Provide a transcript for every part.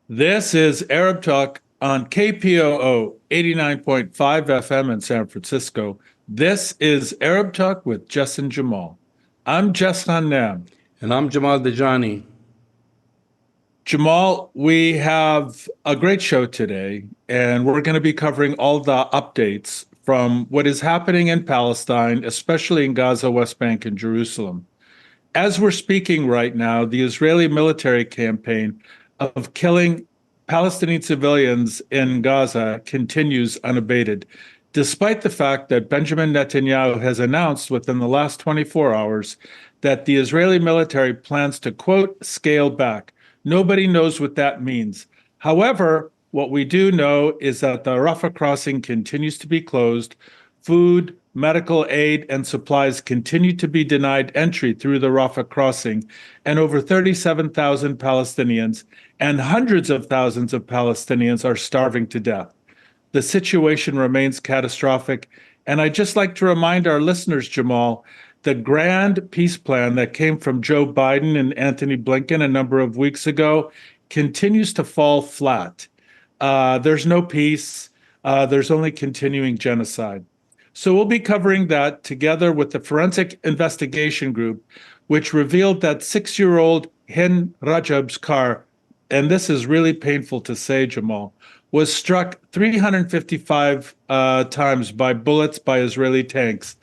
This is Arab Talk on KPOO 89.5 FM in San Francisco. This is Arab Talk with Jess and Jamal. I'm Jess Hannam. And I'm Jamal Dejani. Jamal, we have a great show today, and we're going to be covering all the updates from what is happening in Palestine, especially in Gaza, West Bank, and Jerusalem. As we're speaking right now, the Israeli military campaign of killing Palestinian civilians in Gaza continues unabated, despite the fact that Benjamin Netanyahu has announced within the last 24 hours that the Israeli military plans to, quote, scale back. Nobody knows what that means. However, what we do know is that the Rafah crossing continues to be closed. Food, medical aid, and supplies continue to be denied entry through the Rafah crossing, and over 37,000 Palestinians and hundreds of thousands of Palestinians are starving to death. The situation remains catastrophic, and I'd just like to remind our listeners, Jamal, the grand peace plan that came from Joe Biden and Antony Blinken a number of weeks ago continues to fall flat. There's no peace. There's only continuing genocide. So we'll be covering that together with the Forensic Investigation Group, which revealed that 6-year-old Hind Rajab's car, and this is really painful to say, Jamal, was struck 355 times by bullets by Israeli tanks.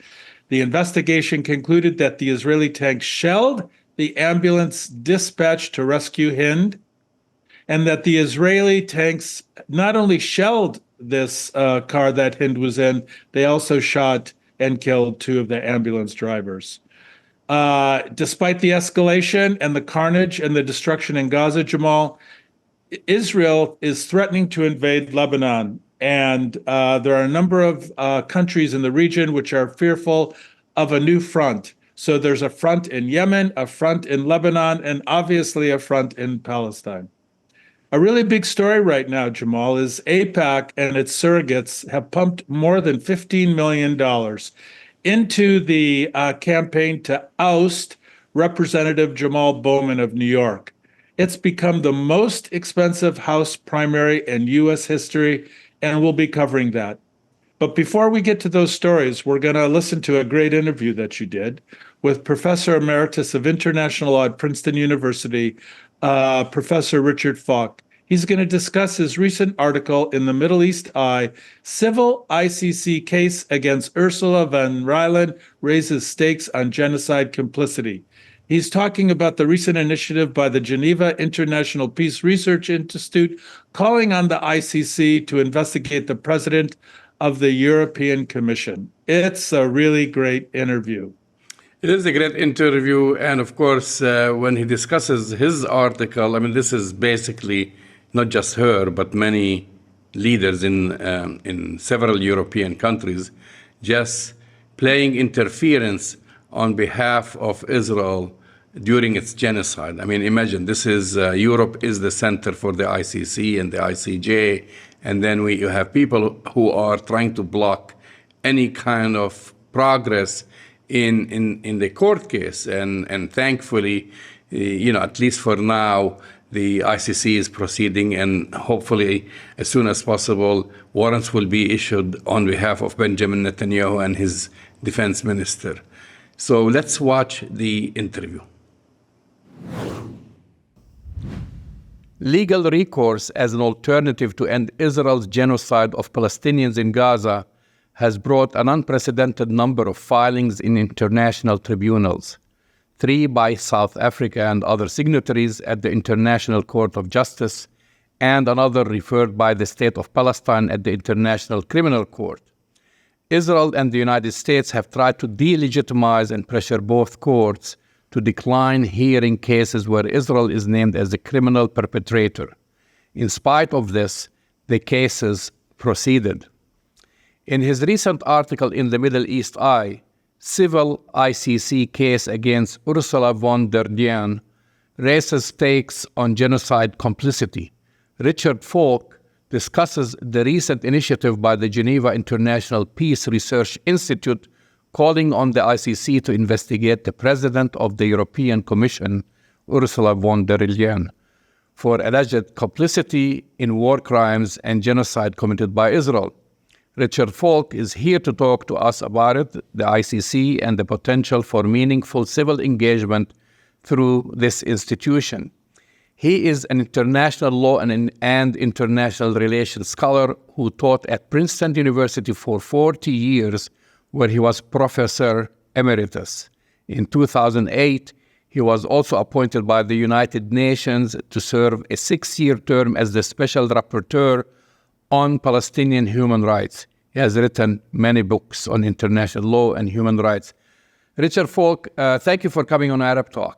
The investigation concluded that the Israeli tanks shelled the ambulance dispatched to rescue Hind, and that the Israeli tanks not only shelled this car that Hind was in, they also shot and killed 2 of the ambulance drivers. Despite the escalation and the carnage and the destruction in Gaza, Jamal, Israel is threatening to invade Lebanon. And there are a number of countries in the region which are fearful of a new front. So there's a front in Yemen, a front in Lebanon, and obviously a front in Palestine. A really big story right now, Jamal, is AIPAC and its surrogates have pumped more than $15 million into the campaign to oust Representative Jamal Bowman of New York. It's become the most expensive House primary in U.S. history, and we'll be covering that. But before we get to those stories, we're going to listen to a great interview that you did with Professor Emeritus of International Law at Princeton University, Professor Richard Falk. He's going to discuss his recent article in the Middle East Eye, Civil ICC Case Against Ursula von der Leyen Raises Stakes on Genocide Complicity. He's talking about the recent initiative by the Geneva International Peace Research Institute calling on the ICC to investigate the president of the European Commission. It's a really great interview. It is a great interview, and of course, when he discusses his article, I mean, this is basically not just her, but many leaders in several European countries just playing interference on behalf of Israel during its genocide. I mean, imagine this is Europe is the center for the ICC and the ICJ, and then you have people who are trying to block any kind of progress in the court case. And thankfully, at least for now, the ICC is proceeding, and hopefully, as soon as possible, warrants will be issued on behalf of Benjamin Netanyahu and his defense minister. So let's watch the interview. Legal recourse as an alternative to end Israel's genocide of Palestinians in Gaza has brought an unprecedented number of filings in international tribunals, 3 by South Africa and other signatories at the International Court of Justice, and another referred by the State of Palestine at the International Criminal Court. Israel and the United States have tried to delegitimize and pressure both courts to decline hearing cases where Israel is named as the criminal perpetrator. In spite of this, the cases proceeded. In his recent article in the Middle East Eye, Civil ICC Case Against Ursula von der Leyen Raises Stakes on Genocide Complicity, Richard Falk discusses the recent initiative by the Geneva International Peace Research Institute calling on the ICC to investigate the President of the European Commission, Ursula von der Leyen. for alleged complicity in war crimes and genocide committed by Israel. Richard Falk is here to talk to us about it, the ICC, and the potential for meaningful civil engagement through this institution. He is an international law and international relations scholar who taught at Princeton University for 40 years, where he was professor emeritus. In 2008, he was also appointed by the United Nations to serve a 6-year term as the Special Rapporteur on Palestinian human rights. He has written many books on international law and human rights. Richard Falk, thank you for coming on Arab Talk.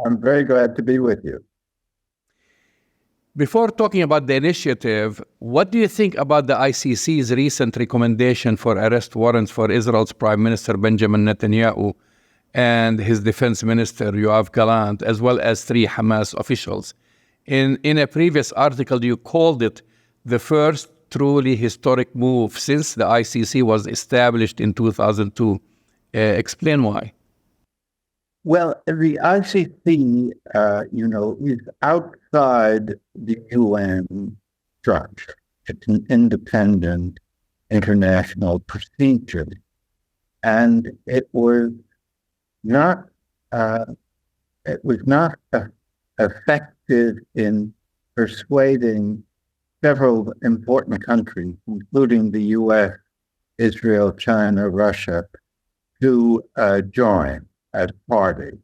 I'm very glad to be with you. Before talking about the initiative, what do you think about the ICC's recent recommendation for arrest warrants for Israel's Prime Minister Benjamin Netanyahu and his Defense Minister Yoav Gallant, as well as 3 Hamas officials? In a previous article, you called it the first truly historic move since the ICC was established in 2002. Explain why. Well, the ICC, is outside the UN structure. It's an independent international procedure, and it was not effective in persuading several important countries, including the U.S., Israel, China, Russia, to join as party.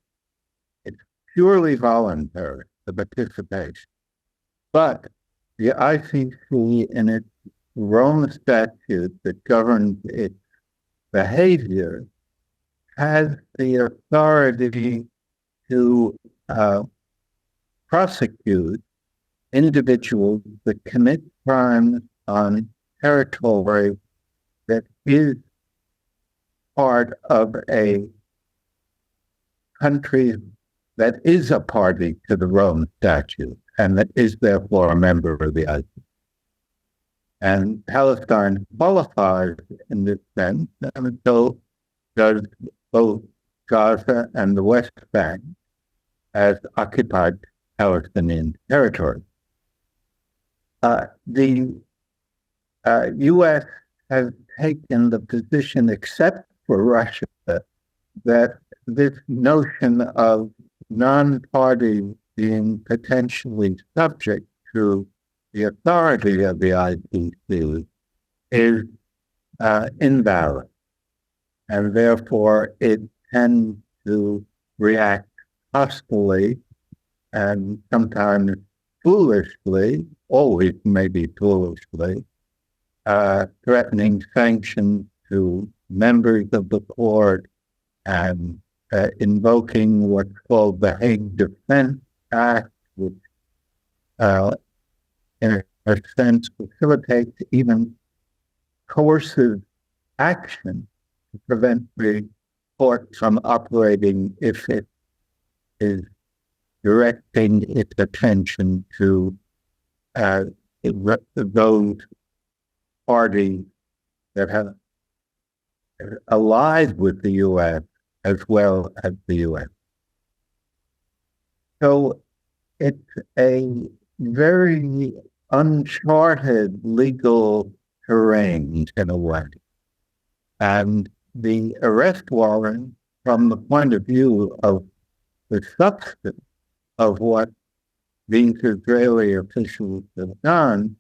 It's purely voluntary, the participation. But the ICC, in its Rome statute that governs its behavior, has the authority to prosecute individuals that commit crimes on territory that is part of a country that is a party to the Rome Statute and that is therefore a member of the ICC. And Palestine qualifies in this sense, and so does both Gaza and the West Bank as occupied Palestinian territory. The U.S. has taken the position, except for Russia, that this notion of non-parties being potentially subject to the authority of the ICC is invalid, and therefore it tends to react hostilely and sometimes foolishly, always maybe foolishly, threatening sanctions to members of the court and invoking what's called the Hague Defense Act, which in a sense facilitates even coercive action to prevent the court from operating if it is directing its attention to those parties that have allied with the U.S. as well as the U.S. So it's a very uncharted legal terrain in a way. And the arrest warrant, from the point of view of the substance of what these Israeli officials have done,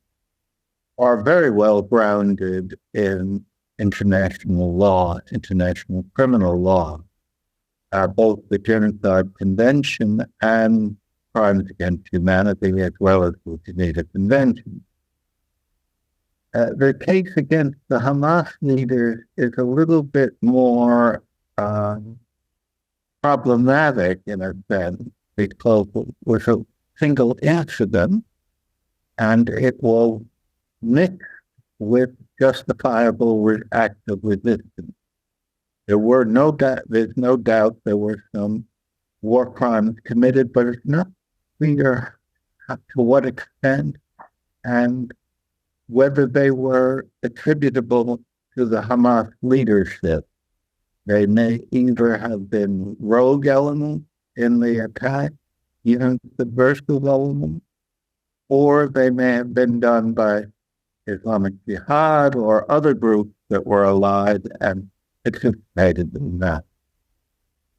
are very well grounded in international law, international criminal law, both the Genocide Convention and Crimes Against Humanity, as well as the Geneva Convention. The case against the Hamas leaders is a little bit more problematic in a sense, because it was a single incident, and it was mixed with justifiable acts of resistance. There's no doubt there were some war crimes committed, but it's not clear to what extent and whether they were attributable to the Hamas leadership. They may either have been rogue elements in the attack subversive element, or they may have been done by Islamic Jihad or other groups that were allied and participated in that.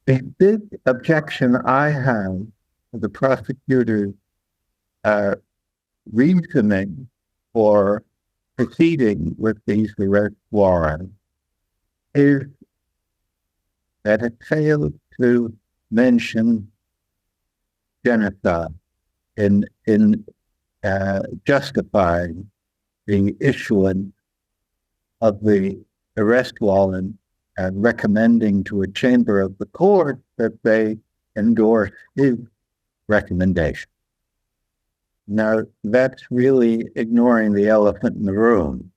The big objection I have to the prosecutor's reasoning for proceeding with these arrest warrants is that it failed to mention genocide in justifying the issuance of the arrest warrant and recommending to a chamber of the court that they endorse his recommendation. Now, that's really ignoring the elephant in the room.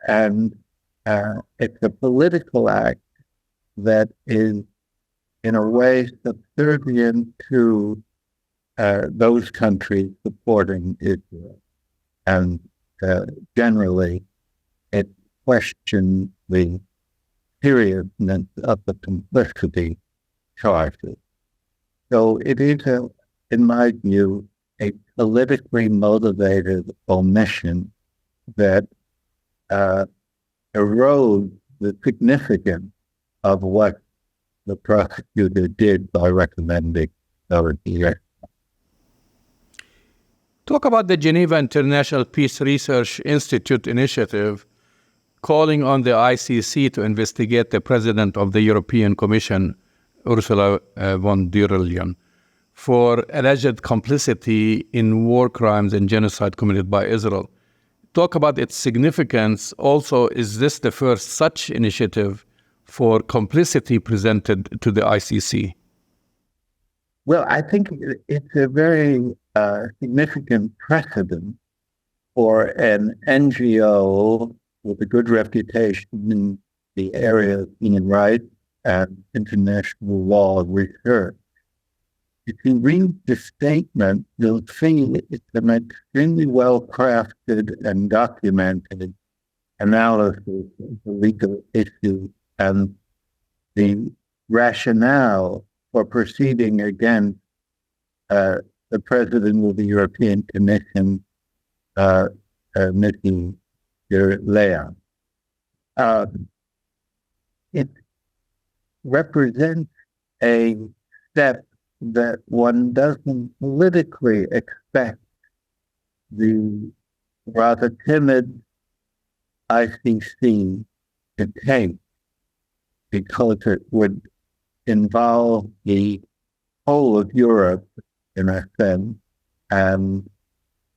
And it's a political act that is, in a way, subservient to those countries supporting Israel. And generally, it questions the seriousness of the complicity charges. So it is, in my view, a politically motivated omission that erodes the significance of what the prosecutor did by recommending those arrests. Talk about the Geneva International Peace Research Institute initiative calling on the ICC to investigate the president of the European Commission, Ursula von der Leyen, for alleged complicity in war crimes and genocide committed by Israel. Talk about its significance. Also, is this the first such initiative for complicity presented to the ICC? Well, I think it's a very significant precedent for an NGO with a good reputation in the area of human rights and international law research. If you read the statement, you'll see it's an extremely well-crafted and documented analysis of the legal issues and the rationale for proceeding against the President of the European Commission, Mrs. Leyen. It represents a step that one doesn't politically expect the rather timid ICC to take, because it would involve the whole of Europe, in a sense, and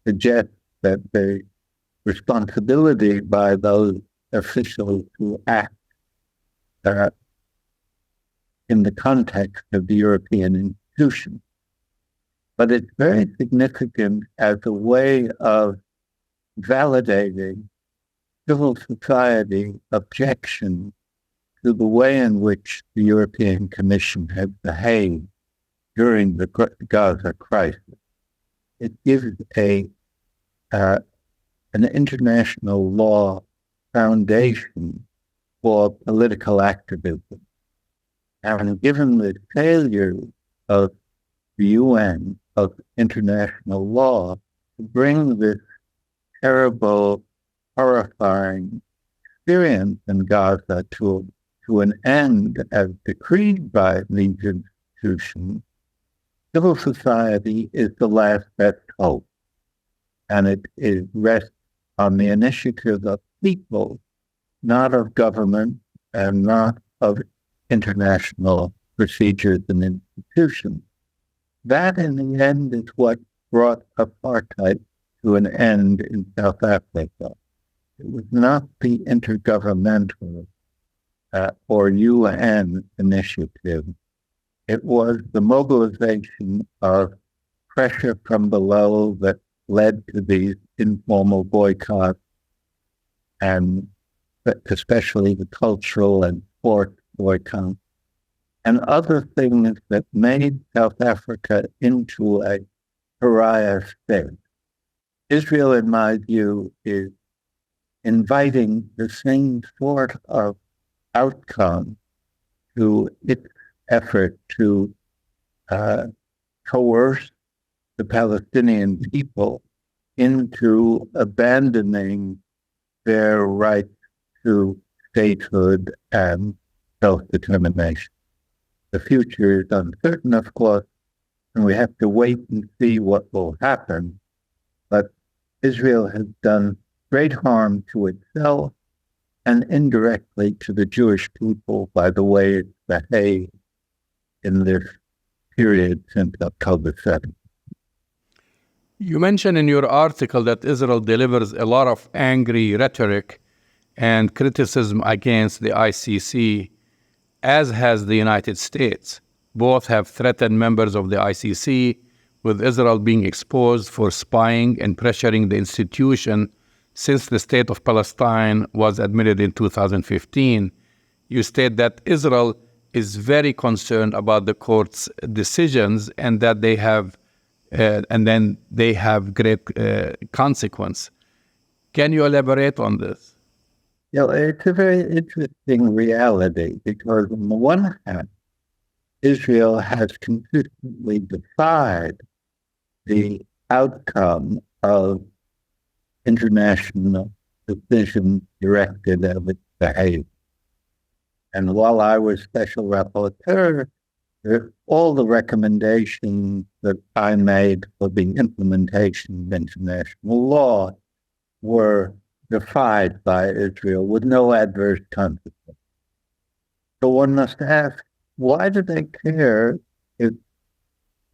suggest that the responsibility by those officials who act in the context of the European institution. But it's very significant as a way of validating civil society objection to the way in which the European Commission has behaved during the Gaza crisis. It gives an international law foundation for political activism. And given the failure of the UN, of international law, to bring this terrible, horrifying experience in Gaza to an end as decreed by these institutions, civil society is the last best hope. And it rests on the initiative of people, not of government and not of international procedures and institutions. That, in the end, is what brought apartheid to an end in South Africa. It was not the intergovernmental or UN initiative. It was the mobilization of pressure from below that led to these informal boycotts, and especially the cultural and sports boycotts, and other things that made South Africa into a pariah state. Israel, in my view, is inviting the same sort of outcome to its effort to coerce the Palestinian people into abandoning their right to statehood and self-determination. The future is uncertain, of course, and we have to wait and see what will happen. But Israel has done great harm to itself and indirectly to the Jewish people by the way it's behaved in this period since October 7th. You mentioned in your article that Israel delivers a lot of angry rhetoric and criticism against the ICC, as has the United States. Both have threatened members of the ICC, with Israel being exposed for spying and pressuring the institution since the State of Palestine was admitted in 2015. You state that Israel is very concerned about the court's decisions and that they have great consequence. Can you elaborate on this? It's a very interesting reality because on the one hand, Israel has consistently defied the outcome of international decisions directed at its behavior. And while I was special rapporteur, all the recommendations that I made for the implementation of international law were defied by Israel with no adverse consequence. So one must ask, why do they care if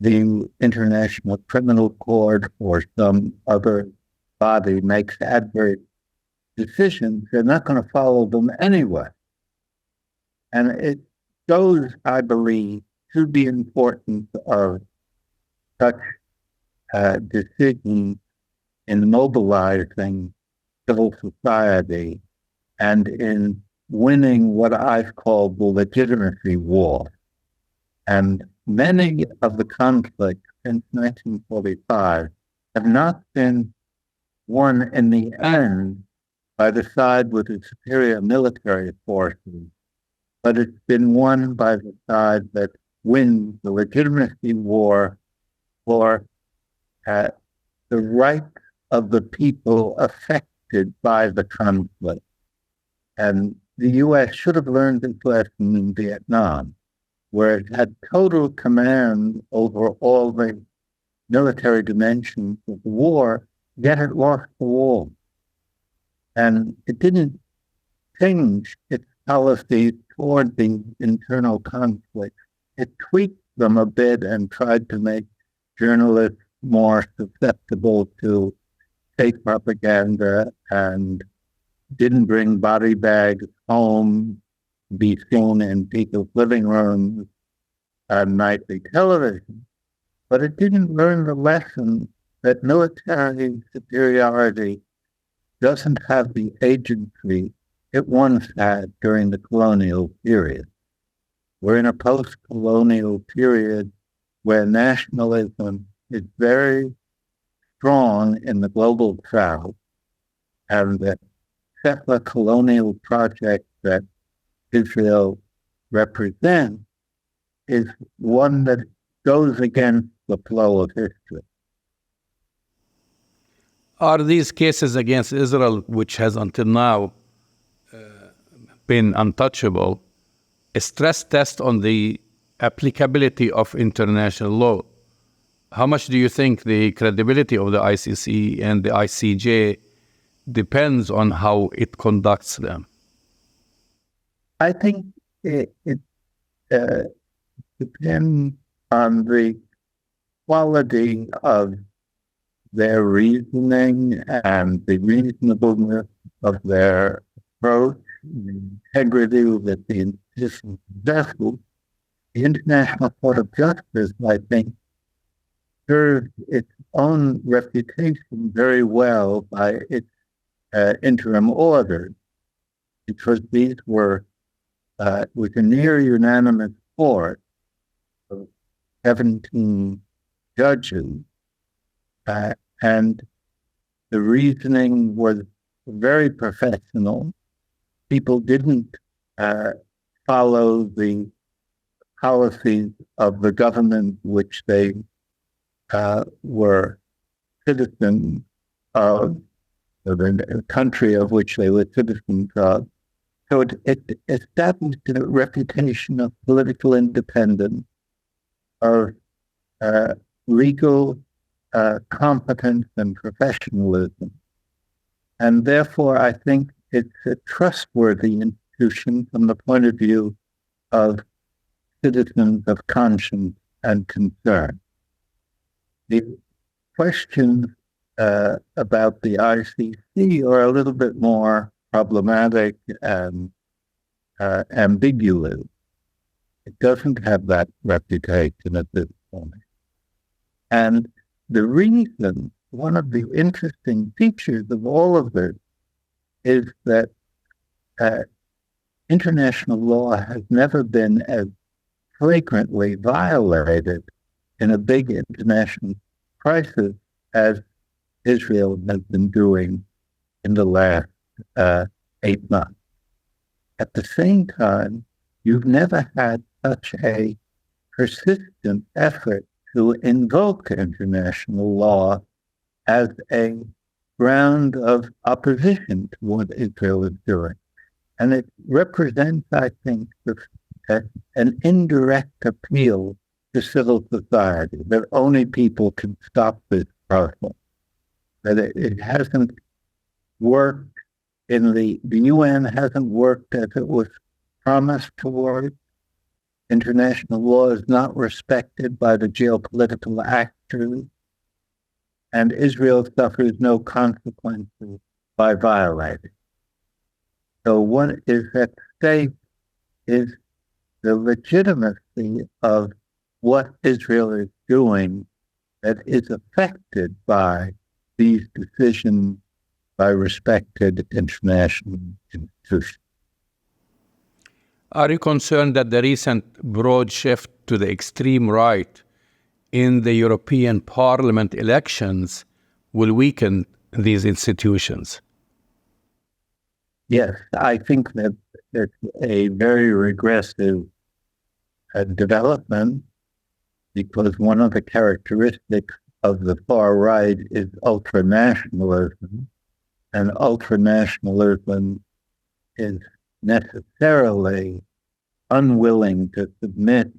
the International Criminal Court or some other body makes adverse decisions? They're not going to follow them anyway. And it shows, I believe, to the importance of such decisions in mobilizing civil society and in winning what I've called the legitimacy war. And many of the conflicts since 1945 have not been won in the end by the side with the superior military forces, but it's been won by the side that wins the legitimacy war for the rights of the people affected by the conflict. And the U.S. should have learned this lesson in Vietnam, where it had total command over all the military dimensions of the war, yet it lost the war. And it didn't change its policies toward the internal conflict. It tweaked them a bit and tried to make journalists more susceptible to fake propaganda and didn't bring body bags home, be seen in people's living rooms and nightly television. But it didn't learn the lesson that military superiority doesn't have the agency it once had during the colonial period. We're in a post-colonial period where nationalism is very strong in the global south, and the settler colonial project that Israel represents is one that goes against the flow of history. Are these cases against Israel, which has until now been untouchable, a stress test on the applicability of international law? How much do you think the credibility of the ICC and the ICJ depends on how it conducts them? I think it depends on the quality of their reasoning and the reasonableness of their approach, the integrity that the institution possesses. The International Court of Justice, I think, served its own reputation very well by its interim orders, because these were with a near unanimous court of 17 judges, and the reasoning was very professional. People didn't follow the policies of the government which they were citizens of the country of which they were citizens of. So it established a reputation of political independence, of legal competence and professionalism. And therefore, I think it's a trustworthy institution from the point of view of citizens of conscience and concern. The questions about the ICC are a little bit more problematic and ambiguous. It doesn't have that reputation at this point. And the reason, one of the interesting features of all of this is that international law has never been as flagrantly violated in a big international crisis as Israel has been doing in the last 8 months. At the same time, you've never had such a persistent effort to invoke international law as a ground of opposition to what Israel is doing. And it represents, I think, an indirect appeal to civil society, that only people can stop this process, that it hasn't worked the UN hasn't worked as it was promised to work. International law is not respected by the geopolitical actors, and Israel suffers no consequences by violating. So what is at stake is the legitimacy of what Israel is doing that is affected by these decisions by respected international institutions. Are you concerned that the recent broad shift to the extreme right in the European Parliament elections will weaken these institutions? Yes, I think that it's a very regressive development, because one of the characteristics of the far right is ultranationalism, and ultranationalism is necessarily unwilling to submit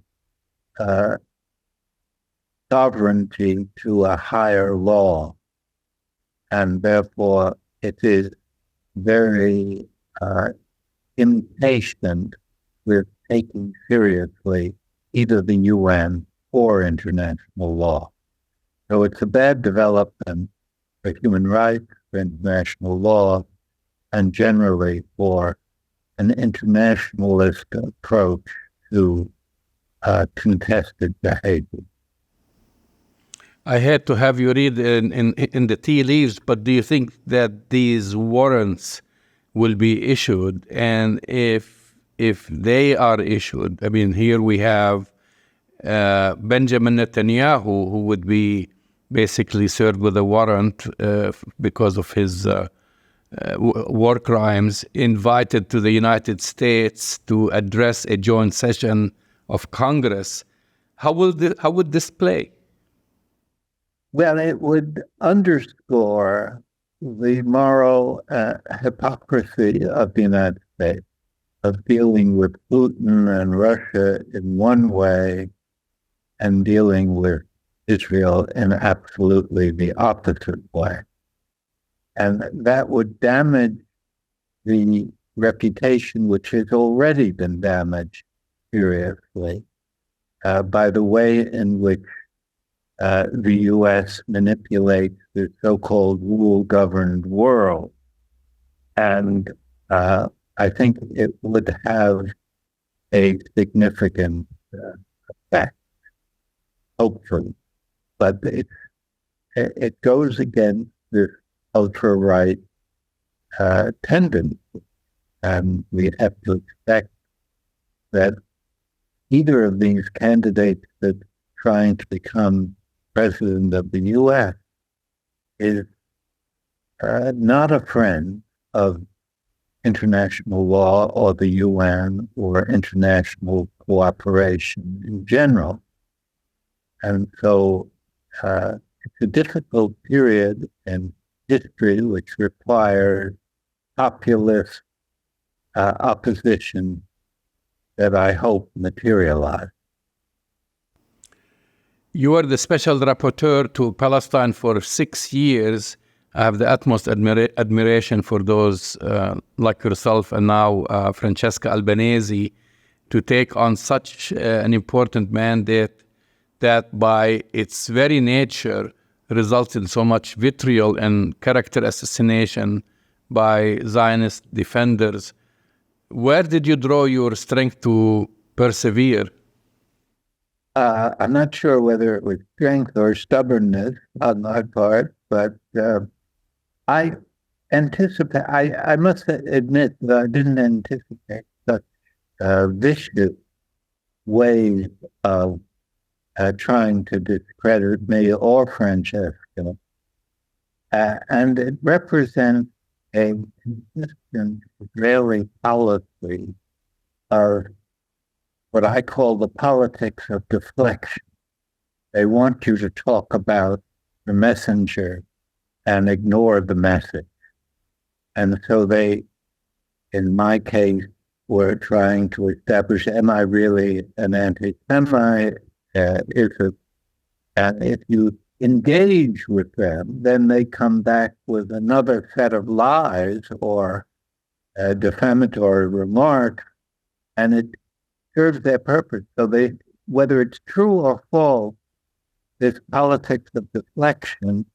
sovereignty to a higher law, and therefore it is very impatient with taking seriously either the UN or international law. So it's a bad development for human rights, for international law, and generally for an internationalist approach to contested behavior. I had to have you read in the tea leaves, but do you think that these warrants will be issued? And if they are issued, I mean, here we have Benjamin Netanyahu, who would be basically served with a warrant because of his war crimes, invited to the United States to address a joint session of Congress. How would this play? Well, it would underscore the moral hypocrisy of the United States, of dealing with Putin and Russia in one way and dealing with Israel in absolutely the opposite way. And that would damage the reputation, which has already been damaged seriously by the way in which the U.S. manipulates the so-called rule-governed world. And I think it would have a significant effect, hopefully. But it goes against this ultra-right tendency. And we have to expect that either of these candidates that's trying to become president of the U.S. is not a friend of international law or the UN or international cooperation in general. And so it's a difficult period in history which requires populist opposition that I hope materialize. You are the special rapporteur to Palestine for 6 years. I have the utmost admiration for those like yourself and now Francesca Albanese to take on such an important mandate that by its very nature results in so much vitriol and character assassination by Zionist defenders. Where did you draw your strength to persevere? I'm not sure whether it was strength or stubbornness on my part, but I must admit that I didn't anticipate such vicious ways of trying to discredit me or Francesca. And it represents a consistent Israeli policy of what I call the politics of deflection. They want you to talk about the messenger and ignore the message. And so they, in my case, were trying to establish, am I really an anti-Semite? And if you engage with them, then they come back with another set of lies or defamatory remarks, and it serves their purpose. So they, whether it's true or false, this politics of deflection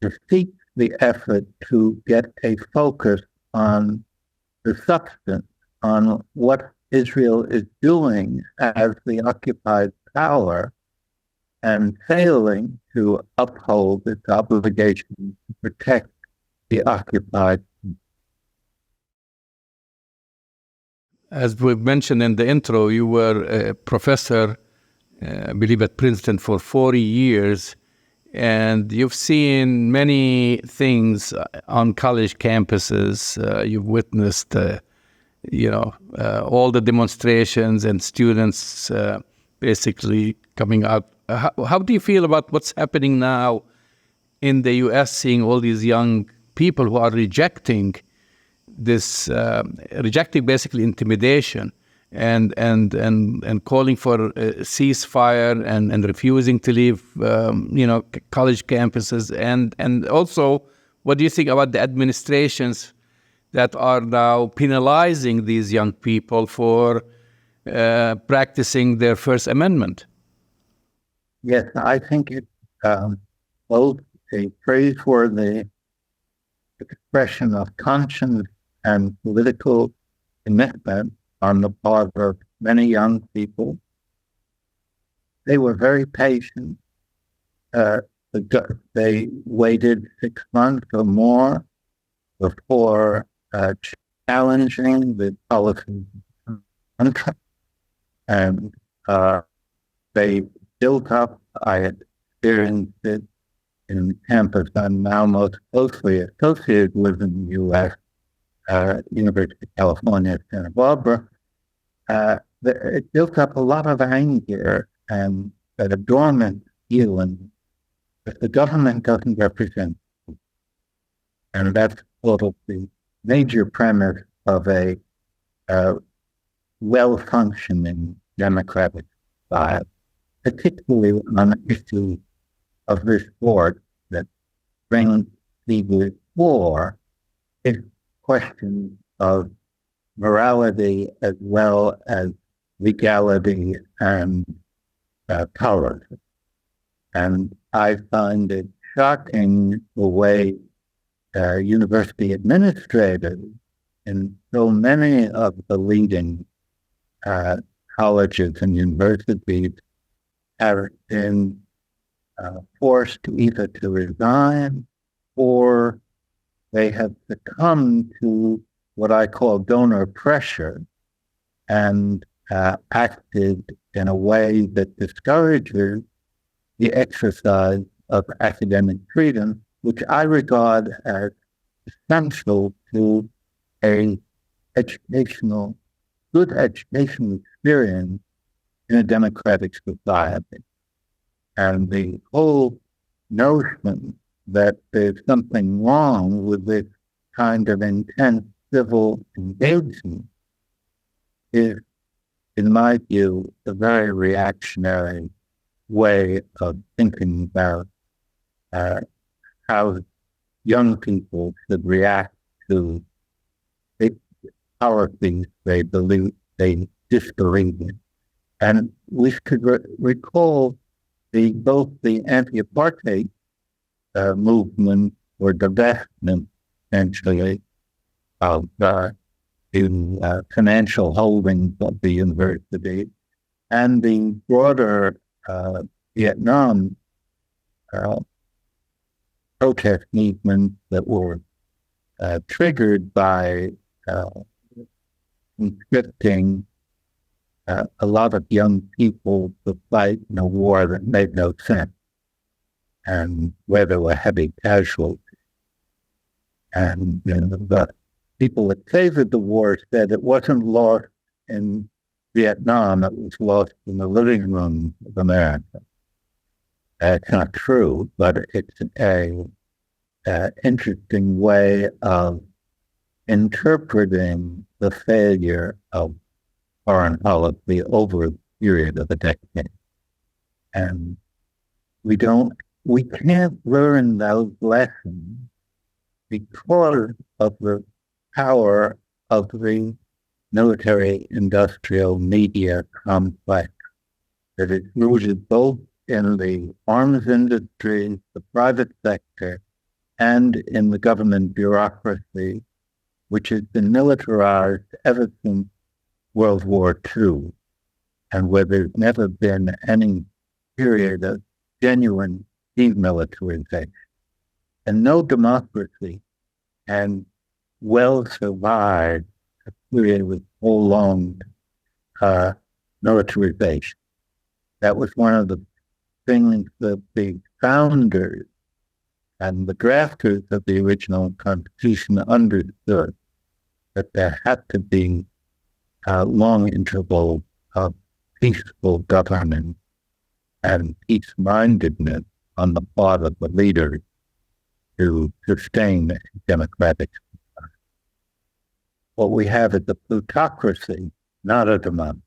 defeats the effort to get a focus on the substance, on what Israel is doing as the occupied power and failing to uphold its obligation to protect the occupied. As we've mentioned in the intro, you were a professor, I believe, at Princeton for 40 years, and you've seen many things on college campuses. You've witnessed, all the demonstrations and students basically coming out. How do you feel about what's happening now in the U.S., seeing all these young people who are rejecting basically intimidation and calling for a ceasefire and refusing to leave, college campuses, and also, what do you think about the administrations that are now penalizing these young people for practicing their First Amendment? Yes, I think it's both a praiseworthy expression of conscience and political commitment on the part of many young people. They were very patient. They waited 6 months or more before challenging the policy of the country. And they built up, I had experienced it in the campus I'm now most closely associated with in the U.S., University of California, Santa Barbara. It built up a lot of anger and a dormant feeling that the government doesn't represent them. And that's sort of the major premise of a well-functioning democratic society, particularly on an issue of this sort that brings people before is questions of morality as well as legality and tolerance. And I find it shocking the way university administrators in so many of the leading colleges and universities have been forced either to resign or they have succumbed to what I call donor pressure and acted in a way that discourages the exercise of academic freedom, which I regard as essential to a good educational experience in a democratic society. And the whole notion that there's something wrong with this kind of intense civil engagement is, in my view, a very reactionary way of thinking about how young people should react to policies they believe they disbelieve in. And we should recall both the anti-apartheid movement or divestment, essentially, of the financial holdings of the university and the broader Vietnam protest movements that were triggered by conscripting a lot of young people to fight in a war that made no sense, and where there were heavy casualties. And the people that favored the war said it wasn't lost in Vietnam, it was lost in the living room of America. That's not true, but it's an interesting way of interpreting the failure of foreign policy over a period of a decade. And we can't learn those lessons because of the power of the military-industrial media complex that is rooted both in the arms industry, the private sector, and in the government bureaucracy, which has been militarized ever since World War II, and where there's never been any period of genuine demilitarization. And no democracy can well survive a period with prolonged militarization. That was one of the things that the founders and the drafters of the original Constitution understood, that there had to be long intervals of peaceful governance and peace-mindedness on the part of the leaders to sustain democratic society. What we have is a plutocracy, not a democracy.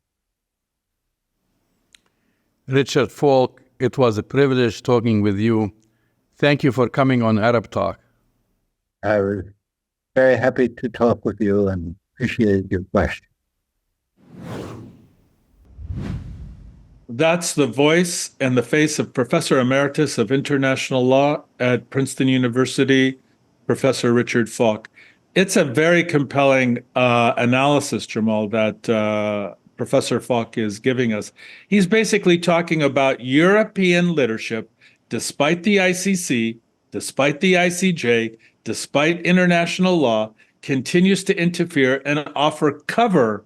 Richard Falk, it was a privilege talking with you. Thank you for coming on Arab Talk. I was very happy to talk with you and appreciate your question. That's the voice and the face of Professor Emeritus of International Law at Princeton University, Professor Richard Falk. It's a very compelling analysis, Jamal, that Professor Falk is giving us. He's basically talking about European leadership, despite the ICC, despite the ICJ, despite international law, continues to interfere and offer cover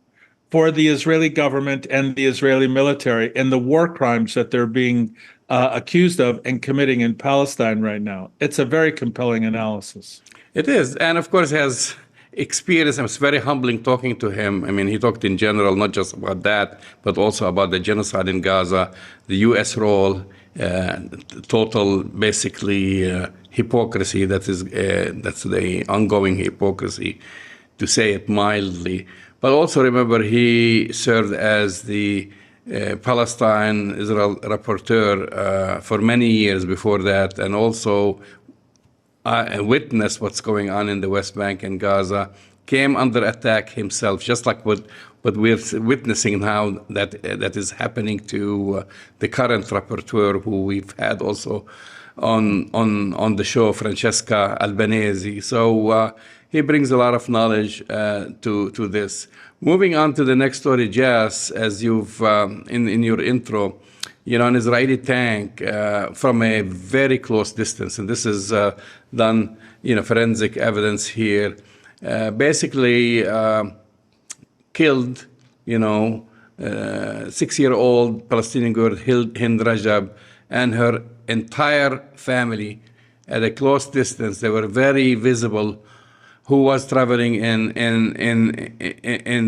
for the Israeli government and the Israeli military and the war crimes that they're being accused of and committing in Palestine right now. It's a very compelling analysis. It is. And of course, has experience. It was very humbling talking to him. I mean, he talked in general, not just about that, but also about the genocide in Gaza, the U.S. role, total, basically, hypocrisy. That's the ongoing hypocrisy, to say it mildly. But also remember, he served as the Palestine-Israel rapporteur for many years before that, and also witnessed what's going on in the West Bank and Gaza, came under attack himself, just like what we're witnessing now that is happening to the current rapporteur, who we've had also on the show, Francesca Albanese. So he brings a lot of knowledge to this. Moving on to the next story, Jazz, as you've in your intro, an Israeli tank from a very close distance, and this is done, forensic evidence here, basically killed, 6-year-old Palestinian girl Hind Rajab and her entire family at a close distance. They were very visible. Who was traveling in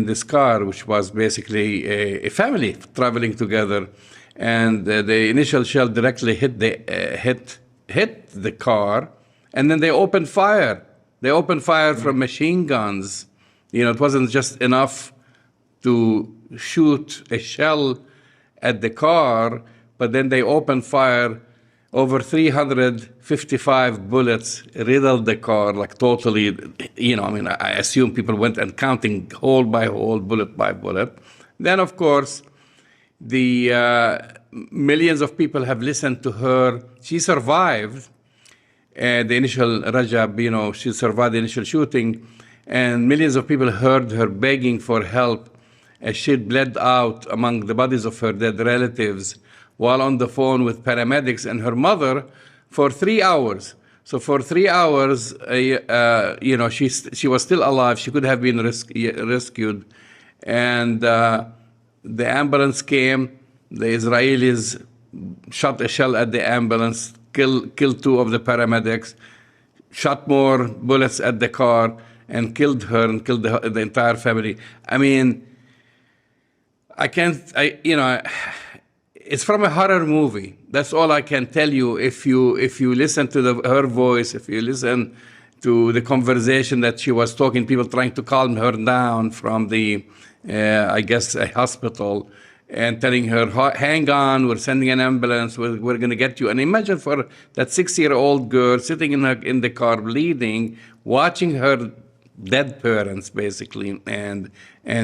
this car, which was basically a family traveling together, and the initial shell directly hit hit the car, and then they opened fire. They opened fire from machine guns. It wasn't just enough to shoot a shell at the car, but then they opened fire. Over 355 bullets riddled the car, like totally, I assume people went and counting hole by hole, bullet by bullet. Then, of course, the millions of people have listened to her. She survived the initial Rajab, she survived the initial shooting, and millions of people heard her begging for help as she bled out among the bodies of her dead relatives while on the phone with paramedics and her mother for 3 hours. So for 3 hours, she was still alive. She could have been rescued. And the ambulance came. The Israelis shot a shell at the ambulance, killed 2 of the paramedics, shot more bullets at the car, and killed her and killed the entire family. I mean, it's from a horror movie. That's all I can tell you. If you listen to her voice, if you listen to the conversation that she was talking, people trying to calm her down from the, a hospital, and telling her, hang on, we're sending an ambulance, we're going to get you. And imagine for that 6-year-old girl sitting in the car bleeding, watching her dead parents, basically, and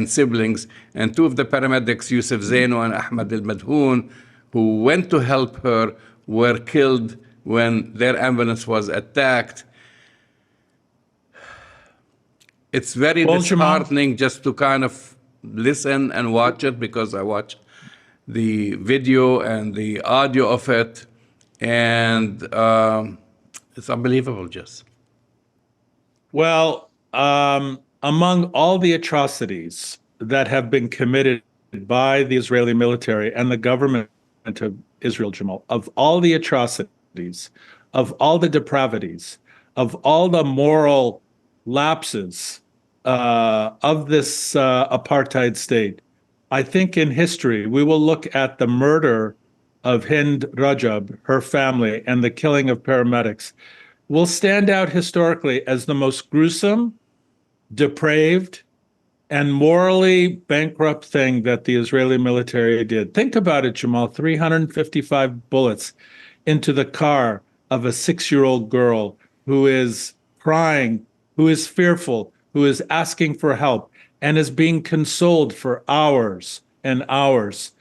siblings. And 2 of the paramedics, Yusuf Zaino and Ahmad al-Madhoun, who went to help her, were killed when their ambulance was attacked. It's very disheartening just to kind of listen and watch it, because I watched the video and the audio of it, and it's unbelievable, just. Well, among all the atrocities that have been committed by the Israeli military and the government of Israel, Jamal, of all the atrocities, of all the depravities, of all the moral lapses of this apartheid state, I think in history we will look at the murder of Hind Rajab, her family, and the killing of paramedics will stand out historically as the most gruesome, depraved, and morally bankrupt thing that the Israeli military did. Think about it, Jamal, 355 bullets into the car of a 6-year-old girl who is crying, who is fearful, who is asking for help, and is being consoled for hours and hours.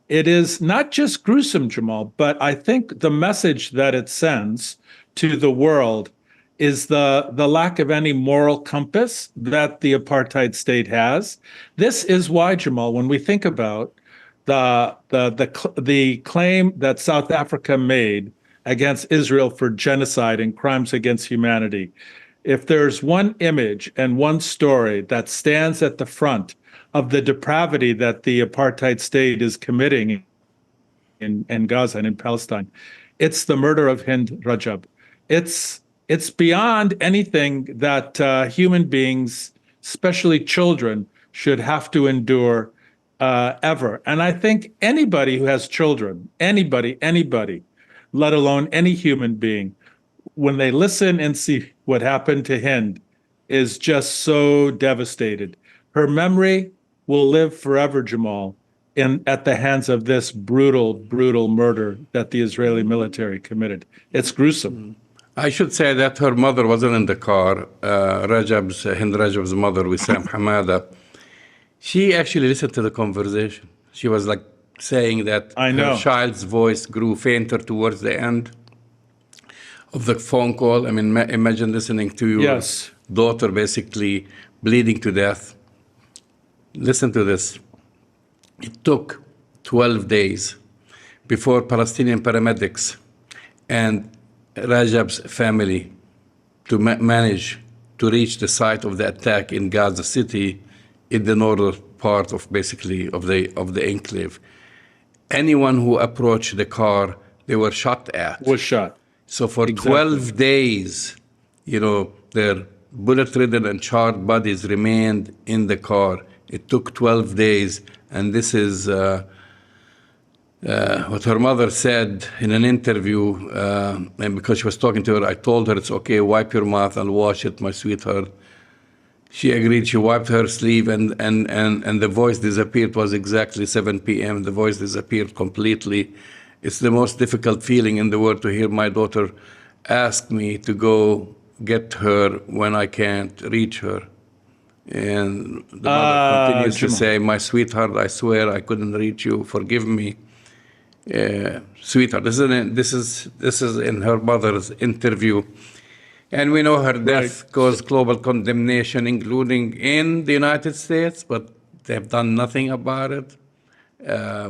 It is not just gruesome, Jamal, but I think the message that it sends to the world is the lack of any moral compass that the apartheid state has. This is why, Jamal, when we think about the claim that South Africa made against Israel for genocide and crimes against humanity, if there's one image and one story that stands at the front of the depravity that the apartheid state is committing in Gaza and in Palestine, it's the murder of Hind Rajab. It's beyond anything that human beings, especially children, should have to endure ever. And I think anybody who has children, anybody, let alone any human being, when they listen and see what happened to Hind, is just so devastated. Her memory will live forever, Jamal, at the hands of this brutal, brutal murder that the Israeli military committed. It's gruesome. I should say that her mother wasn't in the car. Hind Rajab's mother, Wissam Hamada, she actually listened to the conversation. She was like saying that her child's voice grew fainter towards the end of the phone call. I mean, imagine listening to your daughter basically bleeding to death. Listen to this. It took 12 days before Palestinian paramedics and Rajab's family to manage to reach the site of the attack in Gaza City, in the northern part of basically of the enclave. Anyone who approached the car, they were shot at. Was shot. So for 12 days, their bullet-ridden and charred bodies remained in the car. It took 12 days, and this is what her mother said in an interview, and because she was talking to her, I told her, it's okay, wipe your mouth, I'll wash it, my sweetheart. She agreed. She wiped her sleeve, and the voice disappeared. It was exactly 7 p.m. The voice disappeared completely. It's the most difficult feeling in the world to hear my daughter ask me to go get her when I can't reach her. And the mother continues to say, my sweetheart, I swear I couldn't reach you. Forgive me. Sweetheart, this is in her mother's interview. And we know her death caused global condemnation, including in the United States, but they've done nothing about it. The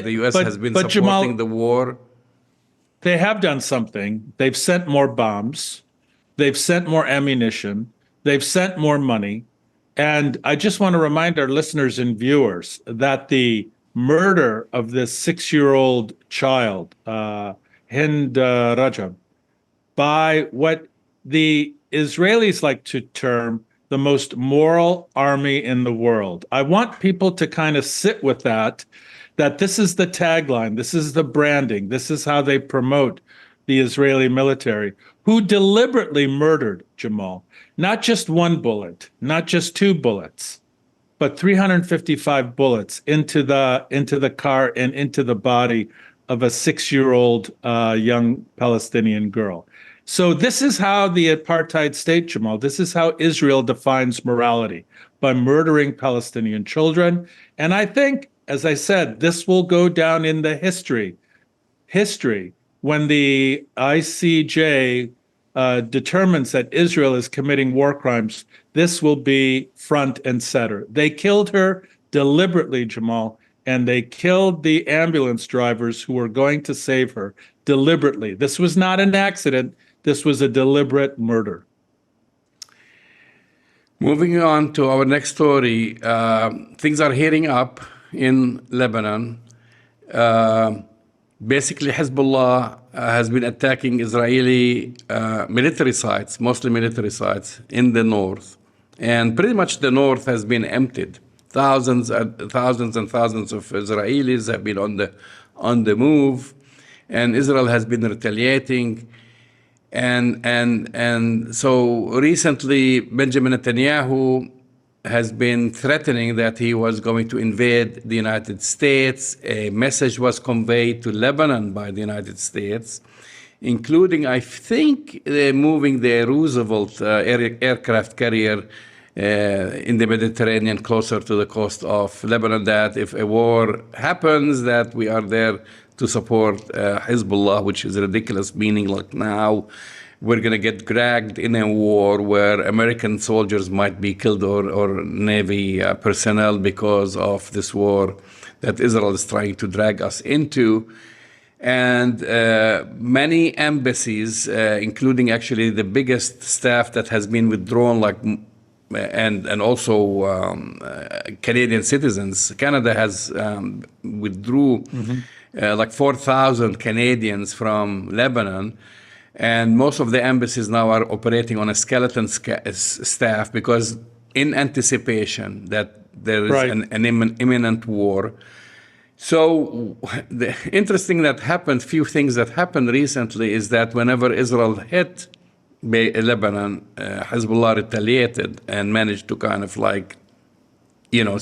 U.S. has been supporting Jamal, the war. They have done something. They've sent more bombs. They've sent more ammunition. They've sent more money. And I just want to remind our listeners and viewers that the murder of this 6-year-old child, Hind Rajab, by what the Israelis like to term the most moral army in the world. I want people to kind of sit with that this is the tagline, this is the branding, this is how they promote the Israeli military, who deliberately murdered Jamal. Not just one bullet, not just 2 bullets, but 355 bullets into the car and into the body of a 6-year-old young Palestinian girl. So this is how the apartheid state, Jamal, this is how Israel defines morality, by murdering Palestinian children. And I think, as I said, this will go down in the history when the ICJ determines that Israel is committing war crimes. This will be front and center. They killed her deliberately, Jamal, and they killed the ambulance drivers who were going to save her deliberately. This was not an accident. This was a deliberate murder. Moving on to our next story, things are heating up in Lebanon. Basically, Hezbollah has been attacking Israeli military sites, mostly military sites, in the north. And pretty much the north has been emptied. Thousands and thousands of Israelis have been on the move, and Israel has been retaliating. And so recently, Benjamin Netanyahu has been threatening that he was going to invade the United States. A message was conveyed to Lebanon by the United States, including, I think, moving the Roosevelt aircraft carrier in the Mediterranean closer to the coast of Lebanon, that if a war happens, that we are there to support Hezbollah, which is ridiculous, meaning like now we're going to get dragged in a war where American soldiers might be killed or Navy personnel because of this war that Israel is trying to drag us into. And many embassies, including actually the biggest staff that has been withdrawn, and also Canadian citizens. Canada has withdrew like 4,000 Canadians from Lebanon, and most of the embassies now are operating on a skeleton staff because in anticipation that there is an imminent war. So the interesting few things that happened recently is that whenever Israel hit Lebanon, Hezbollah retaliated and managed to kind of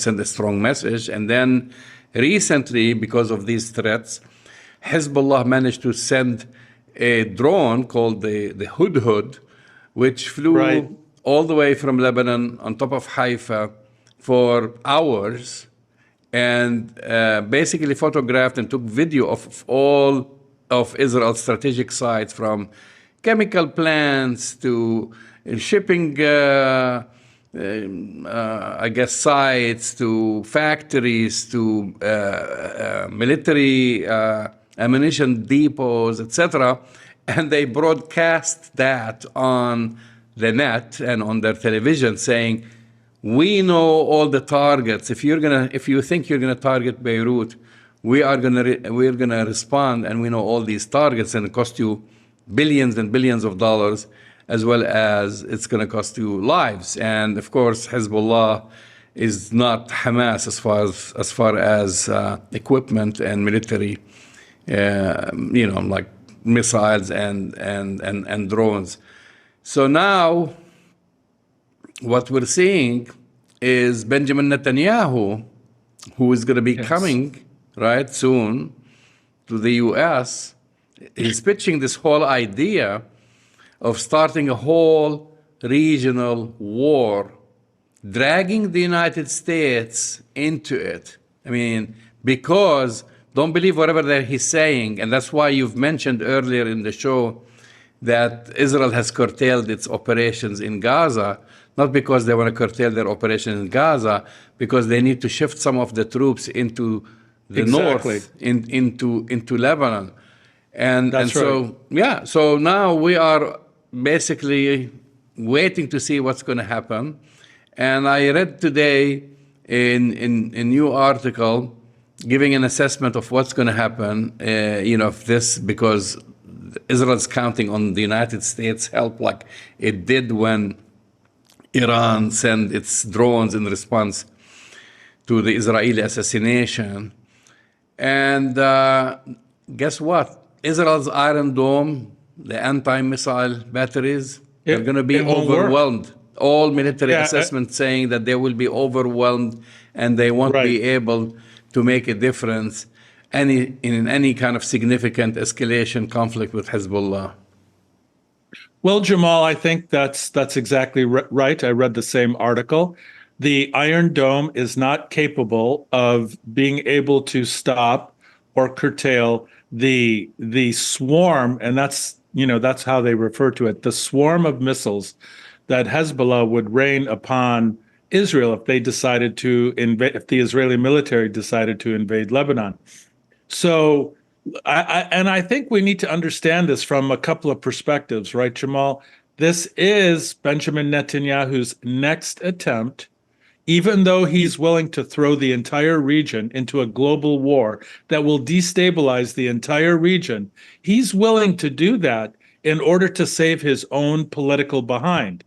send a strong message. And then recently, because of these threats, Hezbollah managed to send a drone called the Hudhud, which flew all the way from Lebanon on top of Haifa for hours and basically photographed and took video of all of Israel's strategic sites, from chemical plants to shipping, sites, to factories, to military ammunition depots, etc. And they broadcast that on the net and on their television, saying, "We know all the targets. If you think you're gonna target Beirut, we're gonna respond, and we know all these targets, and it cost you billions and billions of dollars, as well as it's going to cost you lives." And of course, Hezbollah is not Hamas as far as equipment and military, like missiles and drones. So now, what we're seeing is Benjamin Netanyahu, who is going to be coming right soon to the U.S. He's pitching this whole idea of starting a whole regional war, dragging the United States into it. I mean, because don't believe whatever that he's saying, and that's why you've mentioned earlier in the show that Israel has curtailed its operations in Gaza, not because they want to curtail their operations in Gaza, because they need to shift some of the troops into the north, into Lebanon. And so, so now we are basically waiting to see what's going to happen. And I read today in a new article giving an assessment of what's going to happen, if this, because Israel's counting on the United States' help like it did when Iran sent its drones in response to the Israeli assassination. And guess what? Israel's Iron Dome, the anti-missile batteries, they're going to be overwhelmed. All military assessments saying that they will be overwhelmed and they won't be able to make a difference in any kind of significant escalation conflict with Hezbollah. Well, Jamal, I think that's exactly right. I read the same article. The Iron Dome is not capable of being able to stop or curtail the swarm, and that's how they refer to it, the swarm of missiles that Hezbollah would rain upon Israel if they decided to invade, if the Israeli military decided to invade Lebanon. So, I think we need to understand this from a couple of perspectives, right, Jamal? This is Benjamin Netanyahu's next attempt, even though he's willing to throw the entire region into a global war that will destabilize the entire region. He's willing to do that in order to save his own political behind.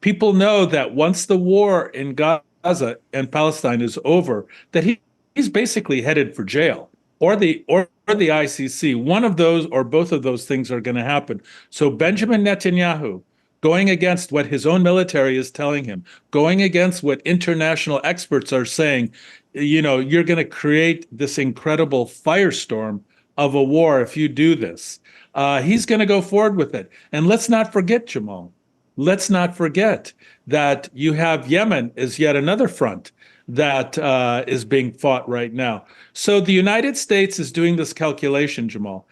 People know that once the war in Gaza and Palestine is over, that he's basically headed for jail or the ICC. One of those or both of those things are going to happen. So Benjamin Netanyahu, going against what his own military is telling him, going against what international experts are saying, you're going to create this incredible firestorm of a war if you do this. He's going to go forward with it. And let's not forget, Jamal, let's not forget that you have Yemen as yet another front that is being fought right now. So the United States is doing this calculation, Jamal.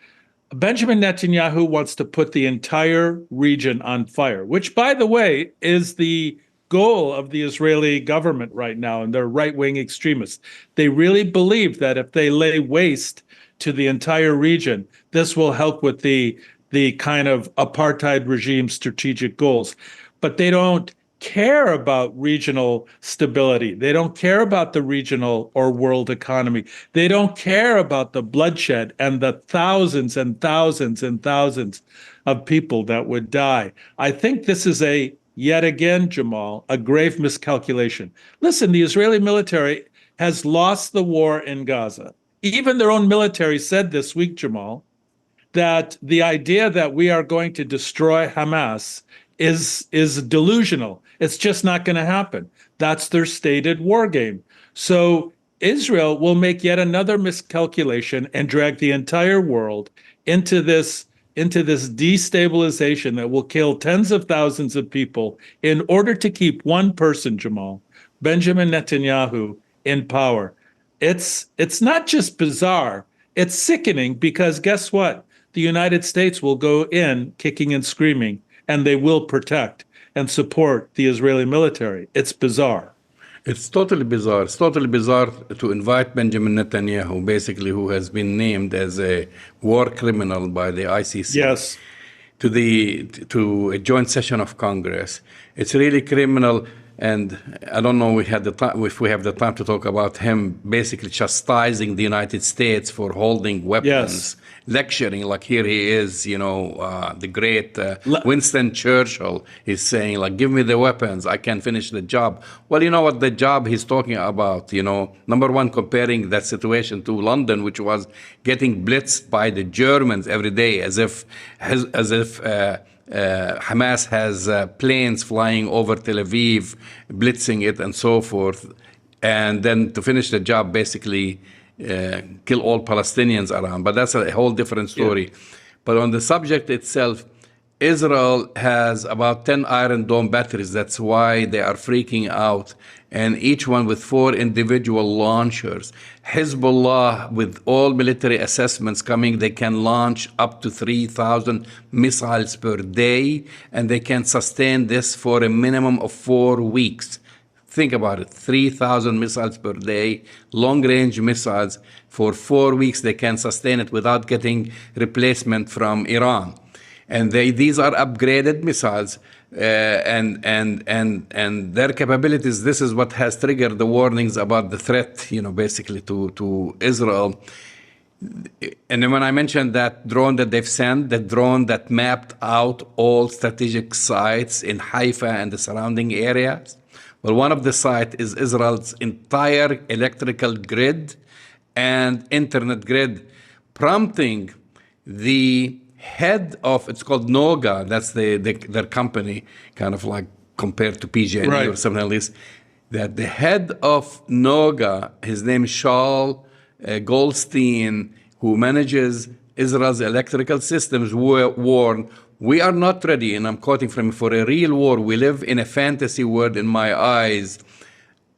Benjamin Netanyahu wants to put the entire region on fire, which, by the way, is the goal of the Israeli government right now, and they're right-wing extremists. They really believe that if they lay waste to the entire region, this will help with the kind of apartheid regime strategic goals. But they don't care about regional stability. They don't care about the regional or world economy. They don't care about the bloodshed and the thousands and thousands and thousands of people that would die. I think this is yet again, Jamal, a grave miscalculation. Listen, the Israeli military has lost the war in Gaza. Even their own military said this week, Jamal, that the idea that we are going to destroy Hamas is delusional. It's just not going to happen. That's their stated war game. So Israel will make yet another miscalculation and drag the entire world into this destabilization that will kill tens of thousands of people in order to keep one person, Jamal, Benjamin Netanyahu, in power. It's not just bizarre. It's sickening because guess what? The United States will go in kicking and screaming, and they will protect and support the Israeli military. It's bizarre. It's totally bizarre. It's totally bizarre to invite Benjamin Netanyahu, basically, who has been named as a war criminal by the ICC, yes, to a joint session of Congress. It's really criminal And I don't know if we have the time to talk about him basically chastising the United States for holding weapons, lecturing like here he is, the great Winston Churchill is saying like, give me the weapons, I can finish the job. Well, you know what the job he's talking about, number one, comparing that situation to London, which was getting blitzed by the Germans every day as if Hamas has planes flying over Tel Aviv, blitzing it and so forth. And then to finish the job, basically kill all Palestinians around. But that's a whole different story. Yeah. But on the subject itself, Israel has about 10 Iron Dome batteries. That's why they are freaking out. And each one with 4 individual launchers. Hezbollah, with all military assessments coming, they can launch up to 3,000 missiles per day, and they can sustain this for a minimum of 4 weeks. Think about it, 3,000 missiles per day, long-range missiles. For 4 weeks, they can sustain it without getting replacement from Iran. And these are upgraded missiles, and their capabilities. This is what has triggered the warnings about the threat, basically to Israel. And then when I mentioned that drone that they've sent, the drone that mapped out all strategic sites in Haifa and the surrounding areas, well, one of the sites is Israel's entire electrical grid and internet grid, prompting the head of, it's called Noga, that's their company, kind of like compared to PG&E right, or something like this, that the head of Noga, his name is Shaul Goldstein, who manages Israel's electrical systems, warned, we are not ready, and I'm quoting from him, for a real war. We live in a fantasy world, in my eyes,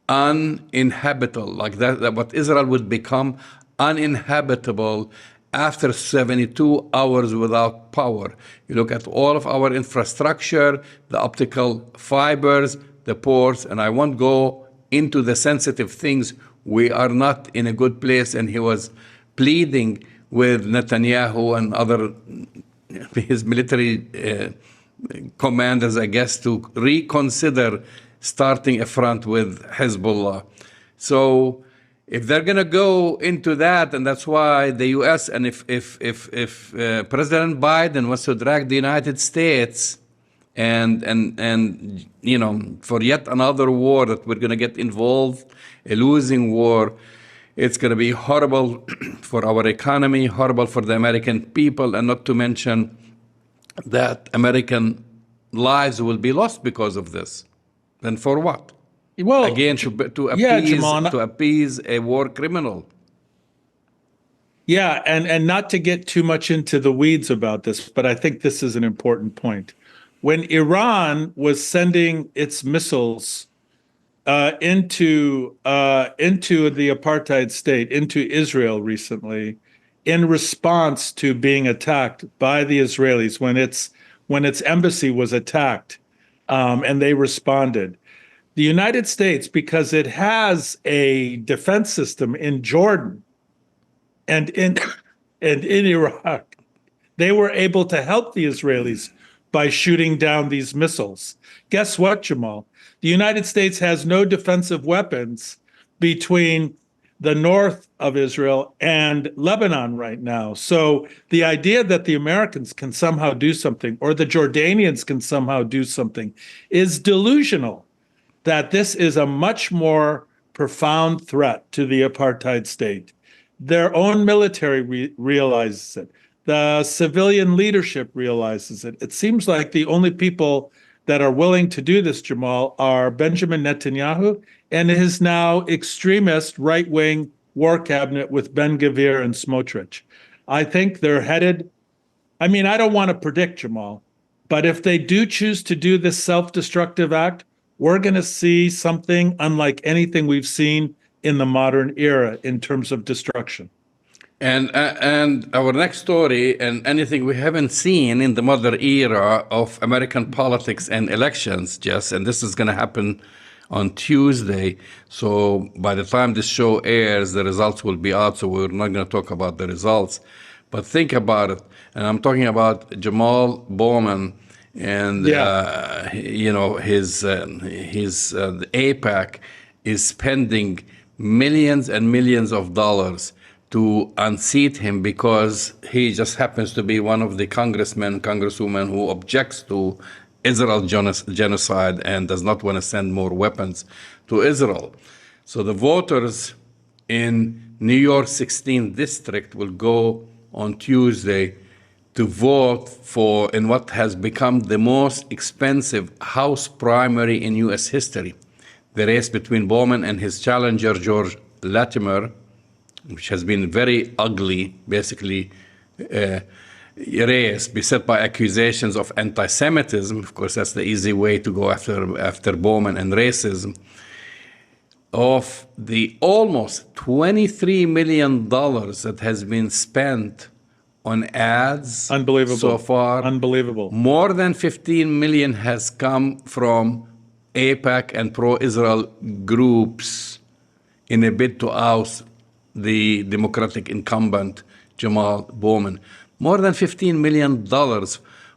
uninhabitable, like that what Israel would become uninhabitable after 72 hours without power. You look at all of our infrastructure, the optical fibers, the ports, and I won't go into the sensitive things. We are not in a good place. And he was pleading with Netanyahu and other, his military commanders, I guess, to reconsider starting a front with Hezbollah. So if they're going to go into that, and that's why the U.S. and if President Biden wants to drag the United States and for yet another war that we're going to get involved, a losing war, it's going to be horrible for our economy, horrible for the American people, and not to mention that American lives will be lost because of this. Then for what? Well, again, to appease a war criminal. Yeah, and not to get too much into the weeds about this, but I think this is an important point. When Iran was sending its missiles into the apartheid state, into Israel recently, in response to being attacked by the Israelis, when its embassy was attacked, and they responded. The United States, because it has a defense system in Jordan and in Iraq, they were able to help the Israelis by shooting down these missiles. Guess what, Jamal? The United States has no defensive weapons between the north of Israel and Lebanon right now. So the idea that the Americans can somehow do something, or the Jordanians can somehow do something, is delusional. That this is a much more profound threat to the apartheid state. Their own military realizes it. The civilian leadership realizes it. It seems like the only people that are willing to do this, Jamal, are Benjamin Netanyahu and his now extremist right-wing war cabinet with Ben-Gvir and Smotrich. I think they're headed, I don't want to predict, Jamal, but if they do choose to do this self-destructive act, we're going to see something unlike anything we've seen in the modern era in terms of destruction. And our next story, and anything we haven't seen in the modern era of American politics and elections, Jess, and this is going to happen on Tuesday. So by the time this show airs, the results will be out, so we're not going to talk about the results. But think about it, and I'm talking about Jamal Bowman and the AIPAC is spending millions and millions of dollars to unseat him because he just happens to be one of the congresswomen who objects to Israel genocide and does not want to send more weapons to Israel. So the voters in New York 16th district will go on Tuesday to vote for in what has become the most expensive House primary in U.S. history, the race between Bowman and his challenger, George Latimer, which has been very ugly, basically race beset by accusations of anti-Semitism. Of course, that's the easy way to go after Bowman and racism. Of the almost $23 million that has been spent on ads Unbelievable. so far. Unbelievable. More than 15 million has come from AIPAC and pro-Israel groups in a bid to oust the Democratic incumbent, Jamal Bowman. More than $15 million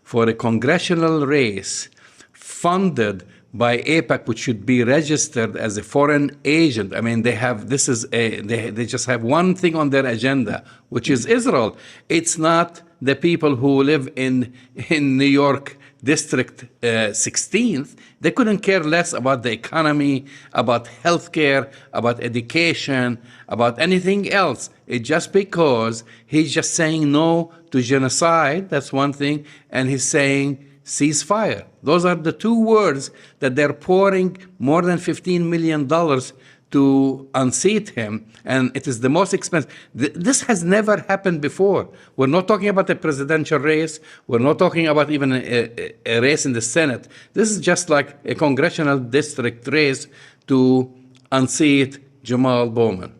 for a congressional race funded by AIPAC, which should be registered as a foreign agent. I mean, they just have one thing on their agenda, which is Israel. It's not the people who live in New York District 16th. They couldn't care less about the economy, about healthcare, about education, about anything else. It's just because he's just saying no to genocide, that's one thing, and he's saying ceasefire. Those are the two words that they're pouring more than $15 million to unseat him, and it is the most expensive. This has never happened before. We're not talking about a presidential race. We're not talking about even a race in the Senate. This is just like a congressional district race to unseat Jamal Bowman.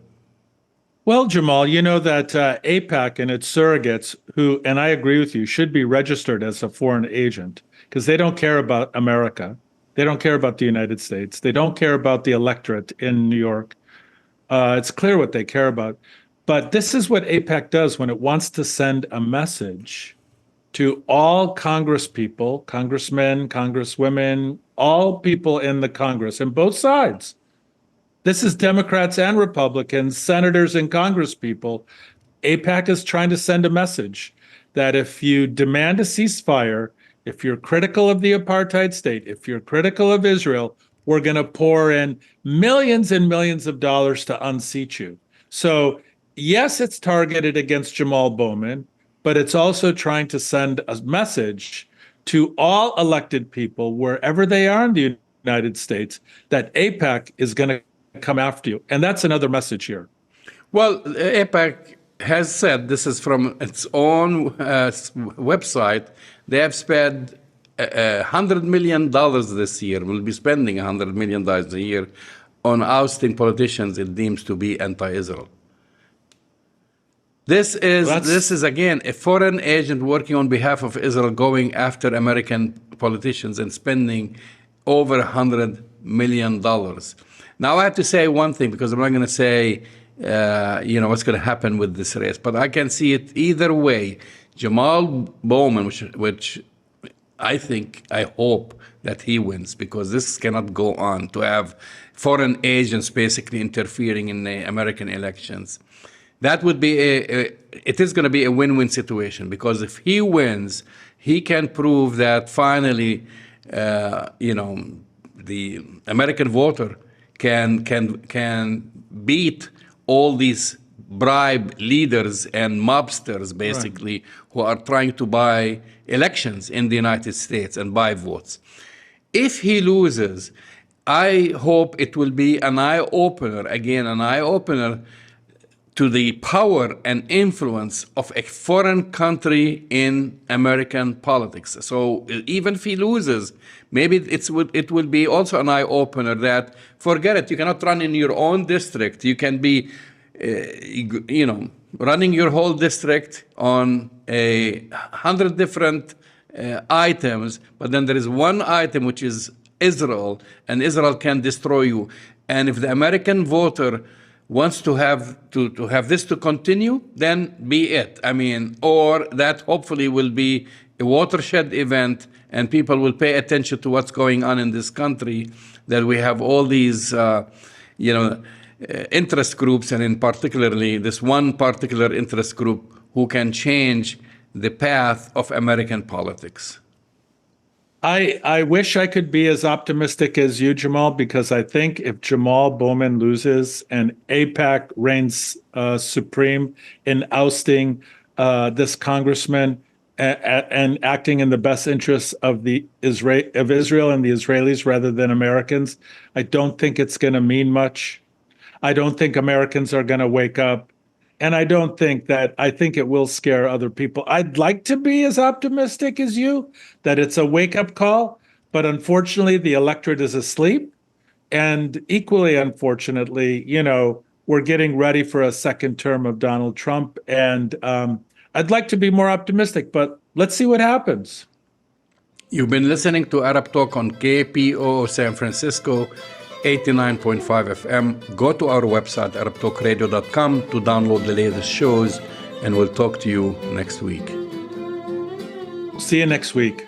Well, Jamal, you know that AIPAC and its surrogates, who, and I agree with you, should be registered as a foreign agent because they don't care about America. They don't care about the United States. They don't care about the electorate in New York. It's clear what they care about. But this is what AIPAC does when it wants to send a message to all Congress people, congressmen, congresswomen, all people in the Congress, and both sides. This is Democrats and Republicans, senators and Congress people. AIPAC is trying to send a message that if you demand a ceasefire, if you're critical of the apartheid state, if you're critical of Israel, we're going to pour in millions and millions of dollars to unseat you. So, yes, it's targeted against Jamal Bowman, but it's also trying to send a message to all elected people, wherever they are in the United States, that AIPAC is going to come after you. And that's another message here. Well, AIPAC has said, this is from its own website, they have spent $100 million this year, will be spending $100 million a year on ousting politicians it deems to be anti-Israel. This is again a foreign agent working on behalf of Israel going after American politicians and spending over $100 million. Now I have to say one thing, because I'm not going to say what's going to happen with this race, but I can see it either way. Jamal Bowman, which I hope that he wins, because this cannot go on to have foreign agents basically interfering in the American elections. That would be it is going to be a win-win situation, because if he wins, he can prove that finally, the American voter can beat all these bribe leaders and mobsters, basically, right, who are trying to buy elections in the United States and buy votes. If he loses, I hope it will be an eye-opener, to the power and influence of a foreign country in American politics. So even if he loses, maybe it will be also an eye-opener that, forget it, you cannot run in your own district. You can be, running your whole district on 100 different items, but then there is one item which is Israel, and Israel can destroy you. And if the American voter wants to have this to continue, then be it. I mean, or that hopefully will be a watershed event, and people will pay attention to what's going on in this country, that we have all these, interest groups, and in particularly this one particular interest group who can change the path of American politics. I wish I could be as optimistic as you, Jamal, because I think if Jamal Bowman loses and AIPAC reigns supreme in ousting this congressman and acting in the best interests of Israel and the Israelis rather than Americans, I don't think it's going to mean much. I don't think Americans are going to wake up. And I think it will scare other people. I'd like to be as optimistic as you, that it's a wake-up call, but unfortunately, the electorate is asleep. And equally unfortunately, we're getting ready for a second term of Donald Trump. And I'd like to be more optimistic, but let's see what happens. You've been listening to Arab Talk on KPOO San Francisco, 89.5 FM. Go to our website, arabtalkradio.com, to download the latest shows, and we'll talk to you next week. See you next week.